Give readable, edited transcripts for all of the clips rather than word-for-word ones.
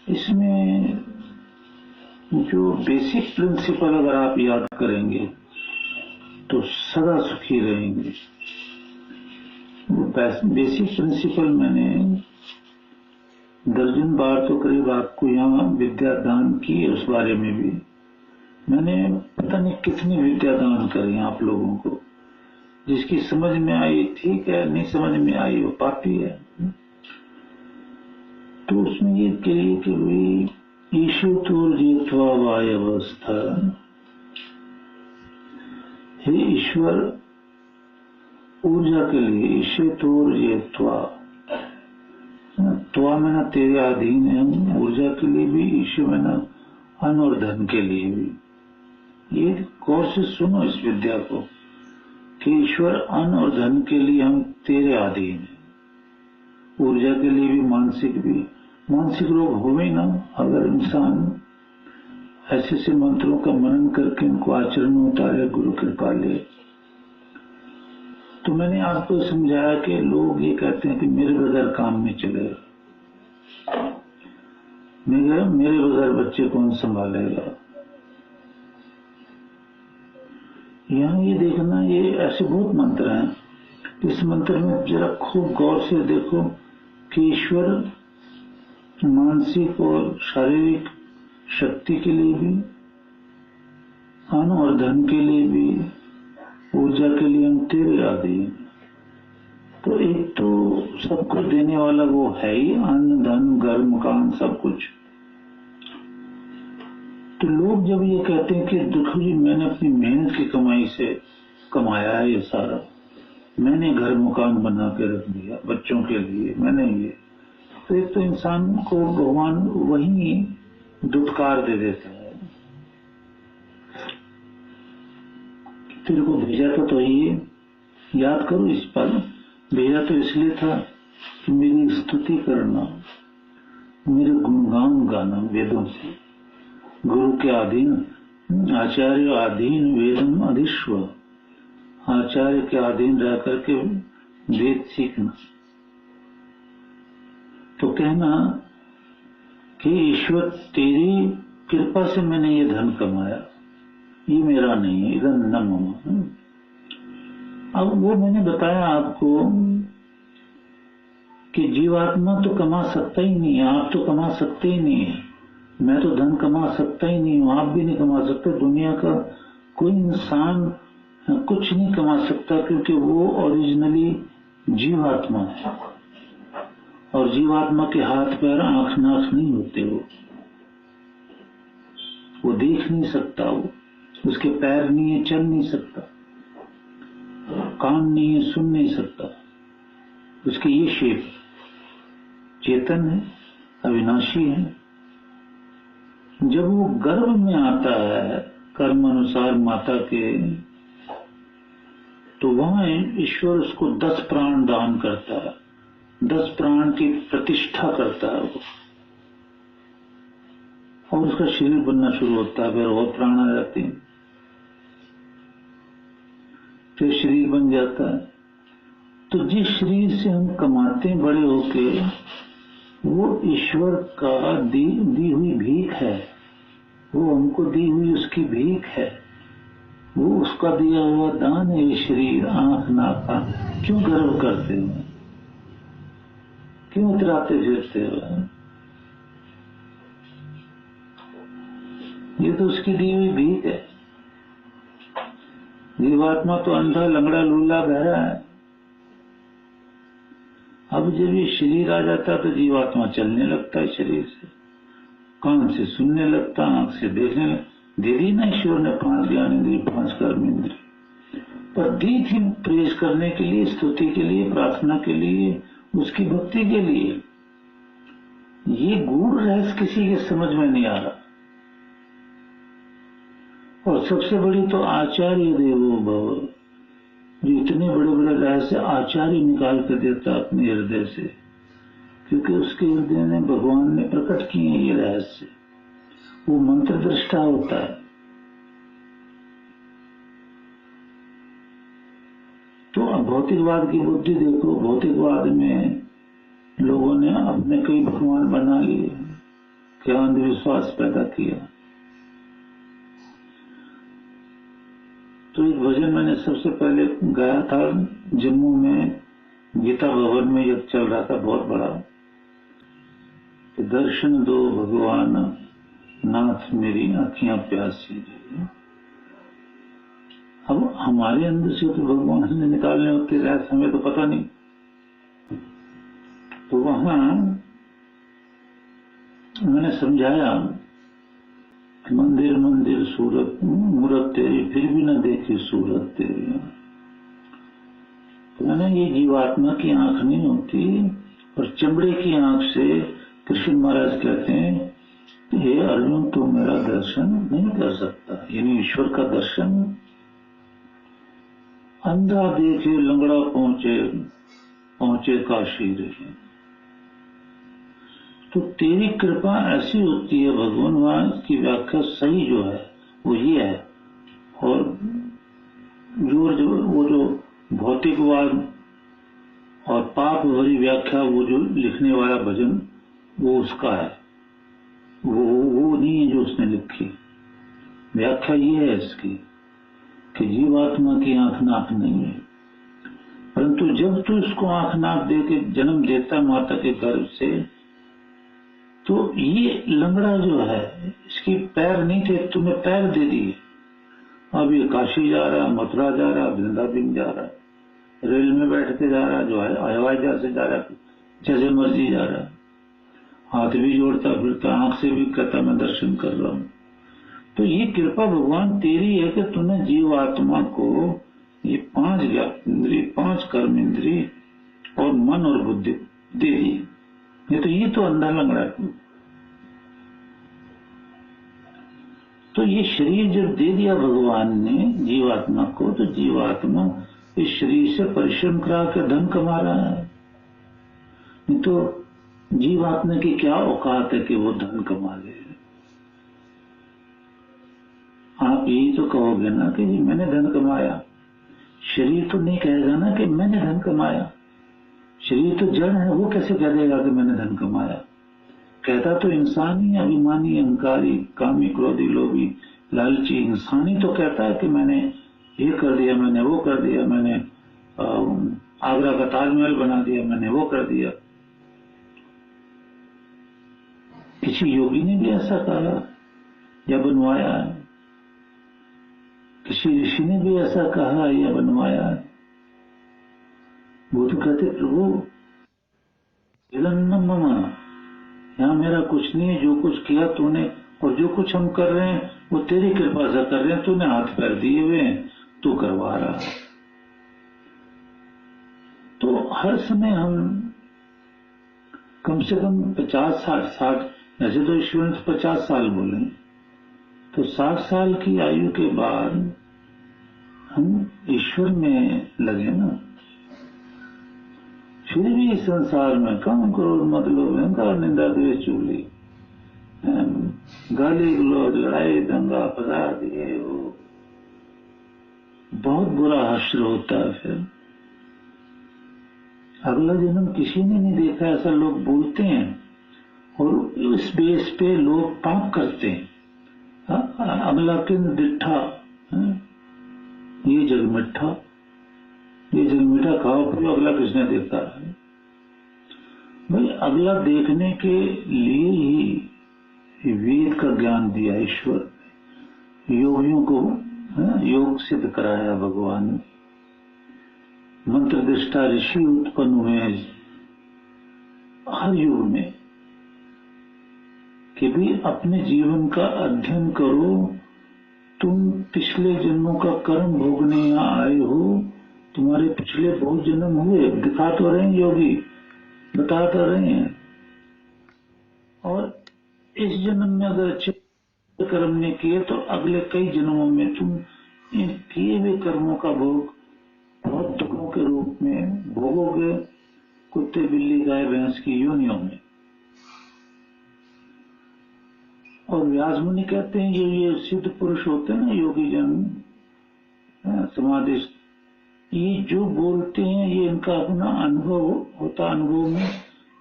इसमें जो basic principle अगर आप याद करेंगे तो सदा सुखी रहेंगे। बेसिक प्रिंसिपल मैंने दर्जन बार तो करीब आपको यहाँ विद्यादान की, उस बारे में भी मैंने पता नहीं कितनी विद्यादान करी आप लोगों को। जिसकी समझ में आई ठीक है, नहीं समझ में आई वो पापी है। तो उसमें ये कहिए कि भाई ईशुतुर्जित्वा वायवस्था, हे ईश्वर ऊर्जा के लिए ईशुतुर्जित्वा, त्वा मैंने तेरे अधीन है, ऊर्जा के लिए भी, ईश्वर मैंने अन्न और धन के लिए भी। ये गौर से सुनो इस विद्या को कि ईश्वर अन्न और धन के लिए हम तेरे अधीन हैं, ऊर्जा के लिए भी, मानसिक भी। मानसिक रोग होवे ना अगर इंसान ऐसे से मंत्रों का मनन करके उनको आचरण में उतारे, गुरु कृपा ले। तो मैंने आपको समझाया कि लोग ये कहते हैं कि मेरे बगैर काम नहीं चलेगा, मेरे बगैर बच्चे कौन संभालेगा। यहाँ ये देखना, ये ऐसे बहुत मंत्र हैं। इस मंत्र में जरा खूब गौर से देखो कि ईश्वर मानसिक और शारीरिक शक्ति के लिए भी, अन्न और धन के लिए भी, ऊर्जा के लिए हम तेरे अधीन। तो एक तो सब कुछ देने वाला वो है ही, अन्न धन घर मकान सब कुछ। तो लोग जब ये कहते हैं कि देखो जी मैंने अपनी मेहनत की कमाई से कमाया है ये सारा, मैंने घर मकान बना के रख दिया बच्चों के लिए, मैंने ये, तो एक तो इंसान को भगवान वही दुत्कार दे देता है। तेरे को भेजा तो ये याद करो, इस पर भेजा तो इसलिए था कि मेरी स्तुति करना, मेरे गुणगान गाना वेदों से, गुरु के अधीन, आचार्य अधीन वेदम अधिश्व, आचार्य के अधीन रह करके वेद सीखना। तो कहना कि ईश्वर तेरी कृपा से मैंने ये धन कमाया, ये मेरा नहीं है, इधर न मम। अब वो मैंने बताया आपको कि जीवात्मा तो कमा सकता ही नहीं है, आप तो कमा सकते ही नहीं है, मैं तो धन कमा सकता ही नहीं हूं, आप भी नहीं कमा सकते, दुनिया का कोई इंसान कुछ नहीं कमा सकता, क्योंकि वो ओरिजिनली जीवात्मा है। और जीवात्मा के हाथ पैर आंख नाक नहीं होते, वो देख नहीं सकता, वो उसके पैर नहीं है, चल नहीं सकता, कान नहीं है, सुन नहीं सकता, उसकी ये शेप चेतन है, अविनाशी है। जब वो गर्भ में आता है कर्म अनुसार माता के, तो वहां ईश्वर उसको 10 प्राण दान करता है, 10 प्राण की प्रतिष्ठा करता है वो, और उसका शरीर बनना शुरू होता है, फिर और प्राण आ जाते हैं, फिर शरीर बन जाता है। तो जिस शरीर से हम कमाते हैं बड़े होके, वो ईश्वर का दी हुई भीख है, वो हमको दी हुई उसकी भीख है, वो उसका दिया हुआ दान है। ये शरीर आंख नाक का क्यों गर्व करते हो, क्यों इतराते फिरते हो, ये तो उसकी दी हुई भीख है। जीवात्मा तो अंधा लंगड़ा लूला बहरा है। अब जब ये शरीर आ जाता है तो जीवात्मा चलने लगता है शरीर से, कान से सुनने लगता, आंख से देखने लगता। दे दी ना ईश्वर ने 5 ज्ञानेंद्रिय 5 कर्मेंद्रिय, पर दी थी प्रेज करने के लिए, स्तुति के लिए, प्रार्थना के लिए, उसकी भक्ति के लिए। ये गूढ़ रहस्य किसी के समझ में नहीं आ रहा। और सबसे बड़ी तो आचार्य देवो भव, जो इतने बड़े बड़े रहस्य आचार्य निकाल कर देता अपने हृदय से, क्योंकि उसके हृदय में भगवान ने प्रकट किए हैं ये रहस्य, वो मंत्र दृष्टा होता है। तो भौतिकवाद की बुद्धि देखो, भौतिकवाद में लोगों ने अपने कई भगवान बना लिए, क्या अंधविश्वास पैदा किया। तो एक भजन मैंने सबसे पहले गाया था जम्मू में, गीता भवन में यज्ञ चल रहा था बहुत बड़ा, कि दर्शन दो भगवान नाथ मेरी आंखियां प्यासी रही। अब हमारे अंदर से तो भगवान ने निकालने होते रहते, हमें तो पता नहीं। तो वहां मैंने समझाया, मंदिर मंदिर सूरत मूरत तेरी, फिर भी न देखी सूरत तेरी। तो मैंने ये जीवात्मा की आंख नहीं होती, और चमड़े की आंख से कृष्ण महाराज कहते हैं, हे अर्जुन तू मेरा दर्शन नहीं कर सकता, यानी ईश्वर का दर्शन। अंधा देखे लंगड़ा पहुंचे काशी रहे। तो तेरी कृपा ऐसी होती है भगवान, वहां की व्याख्या सही जो है वो ये है। और वो जो भौतिकवाद और पाप भरी व्याख्या, वो जो लिखने वाला भजन वो उसका है, वो नहीं है जो उसने लिखी। व्याख्या ये है इसकी कि जीवात्मा की आंख नाक नहीं है, परंतु जब तू इसको आंख नाक दे के जन्म देता माता के गर्भ से, तो ये लंगड़ा जो है, इसकी पैर नहीं थे, तुम्हें पैर दे दिए। अब ये काशी जा रहा, मथुरा जा रहा, वृंदावन जा रहा, रेल में बैठ के जा रहा, जो है हवाई जहाज से जा रहा, जैसे मर्जी जा रहा, हाथ भी जोड़ता फिरता, आंख से भी कहता मैं दर्शन कर रहा हूं। तो ये कृपा भगवान तेरी है कि तूने जीवात्मा को ये 5 ज्ञानेंद्रिय, 5 कर्म इंद्रिय और मन और बुद्धि दे दी। ये तो अंधा लंगड़ा है। तो ये शरीर जब दे दिया भगवान ने जीवात्मा को, तो जीवात्मा इस शरीर से परिश्रम करा के धन कमा रहा है। नहीं तो जीवात्मा की क्या औकात है कि वो धन कमा ले। आप यही तो कहोगे ना कि जी मैंने धन कमाया, शरीर तो नहीं कहेगा ना कि मैंने धन कमाया। शरीर तो जड़ है, वो कैसे कह देगा कि मैंने धन कमाया। कहता तो इंसान ही, अभिमानी, अहंकारी, कामी, क्रोधी, लोभी, लालची इंसान ही तो कहता है कि मैंने ये कर दिया, मैंने वो कर दिया, मैंने आगरा का ताजमहल बना दिया, मैंने वो कर दिया। किसी योगी ने भी ऐसा कहा या बनवाया है? किसी ऋषि ने भी ऐसा कहा या बनवाया है? वो तो कहते प्रभु यहाँ मेरा कुछ नहीं है, जो कुछ किया तूने और जो कुछ हम कर रहे हैं वो तेरी कृपा से कर रहे हैं, तूने हाथ पैर दिए हुए हैं, तू करवा रहा है। तो हर समय हम कम से कम 50-60, ऐसे तो ईश्वर ने 50 साल बोले, तो 60 साल की आयु के बाद हम ईश्वर में लगे ना। फिर भी इस संसार में काम करोड़ मतलब अहंकार, निंदा, द्वेष, चुगली, गाली गलौज, लड़ाई दंगा फसाद, ये वो बहुत बुरा हश्र होता है। फिर अगला जन्म किसी ने नहीं देखा, ऐसा लोग बोलते हैं, और इस बेस पे लोग पाप करते हैं। अगला किन दिट्ठा, ये जग मिठा, ये जग मीठा खाओ पियो, अगला किसने देखा है भाई। अगला देखने के लिए ही वेद का ज्ञान दिया ईश्वर, योगियों को योग सिद्ध कराया भगवान। मंत्र दृष्टा ऋषि उत्पन्न हुए हर युग में कि भी अपने जीवन का अध्ययन करो। तुम पिछले जन्मों का कर्म भोगने यहाँ आए हो, तुम्हारे पिछले बहुत जन्म हुए, दिखा तो रहे हैं योगी, बता तो रहे हैं। और इस जन्म में अगर अच्छे कर्म ने किए तो अगले कई जन्मों में तुम इन किए हुए कर्मों का भोग बहुत दुखों के रूप में भोगोगे, कुत्ते, बिल्ली, गाय, भैंस की योनियों में। और व्यास मुनि कहते हैं ये सिद्ध पुरुष होते हैं ना, योगी जन, समाधि, ये जो बोलते हैं ये इनका अपना अनुभव होता। अनुभव में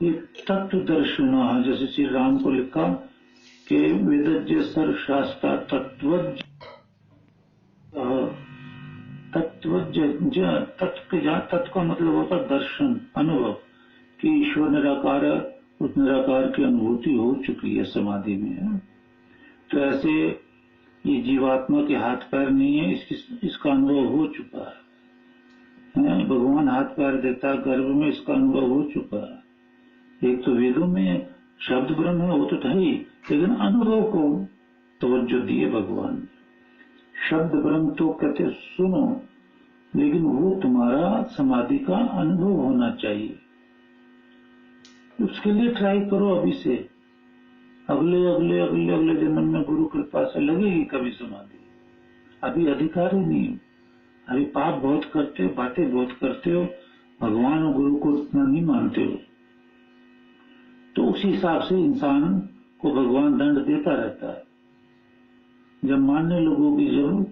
ये तत्व दर्शन, जैसे श्री राम को लिखा कि वेदज्ञ सर्वशास्त्र तत्वज्ञ तत्व का मतलब होता दर्शन, अनुभव कि ईश्वर निराकार है, उस निराकार की अनुभूति हो चुकी है समाधि में। तो ऐसे ये जीवात्मा के हाथ पैर नहीं है, इसका अनुभव हो चुका है। भगवान हाथ पैर देता है, गर्भ में इसका अनुभव हो चुका है। एक तो वेदों में शब्द ब्रह्म है, वो तो था ही, लेकिन अनुभव को तवज्जो दिए भगवान ने। शब्द ब्रह्म तो कहते सुनो, लेकिन वो तुम्हारा समाधि का अनुभव होना चाहिए। उसके लिए ट्राई करो अभी से, अगले अगले अगले अगले जन्म में गुरु कृपा से लगेगी कभी समाधि। अभी अधिकार ही नहीं, अभी पाप बहुत करते हो, बातें बहुत करते हो, भगवान और गुरु को उतना नहीं मानते हो। तो उसी हिसाब से इंसान को भगवान दंड देता रहता है। जब मानने लोगोगी, जब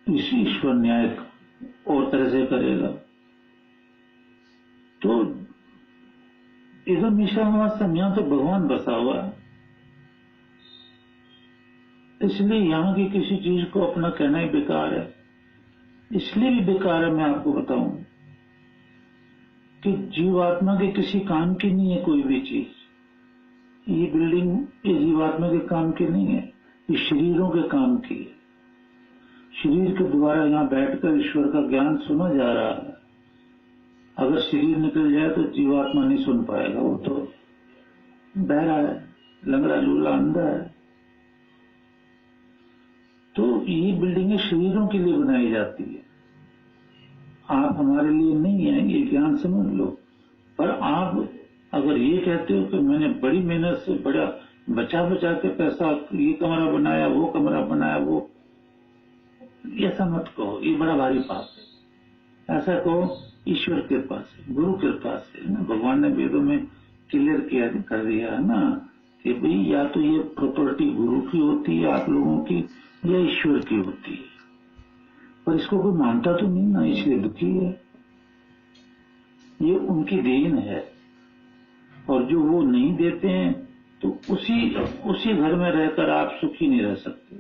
इस ईश्वर न्याय और तरह से करेगा, तो इधम ईशावास्यम, यहां तो भगवान बसा हुआ है। इसलिए यहां की किसी चीज को अपना कहना ही बेकार है। इसलिए भी बेकार है, मैं आपको बताऊं कि जीवात्मा के किसी काम की नहीं है कोई भी चीज। ये बिल्डिंग ये जीवात्मा के काम की नहीं है, ये शरीरों के काम की है। शरीर के द्वारा यहां बैठकर ईश्वर का ज्ञान सुना जा रहा है। अगर शरीर निकल जाए तो जीवात्मा नहीं सुन पाएगा, वो तो बहरा है, लंगड़ा लूला अंधा है। तो ये बिल्डिंगें शरीरों के लिए बनाई जाती है, आप हमारे लिए नहीं है, ये ज्ञान समझ लो। पर आप अगर ये कहते हो कि मैंने बड़ी मेहनत से बड़ा बचा बचा के पैसा ये कमरा बनाया, वो कमरा बनाया, वो ऐसा मत कहो, ये बड़ा भारी पाप है। ऐसा कहो ईश्वर कृपा से, गुरु कृपा से ना। भगवान ने वेदों में क्लियर किया कर दिया है ना कि भाई या तो ये प्रॉपर्टी गुरु की होती है आप लोगों की, या ईश्वर की होती है। पर इसको कोई मानता तो नहीं ना, इसलिए दुखी है। ये उनकी देन है, और जो वो नहीं देते हैं तो उसी घर में रहकर आप सुखी नहीं रह सकते।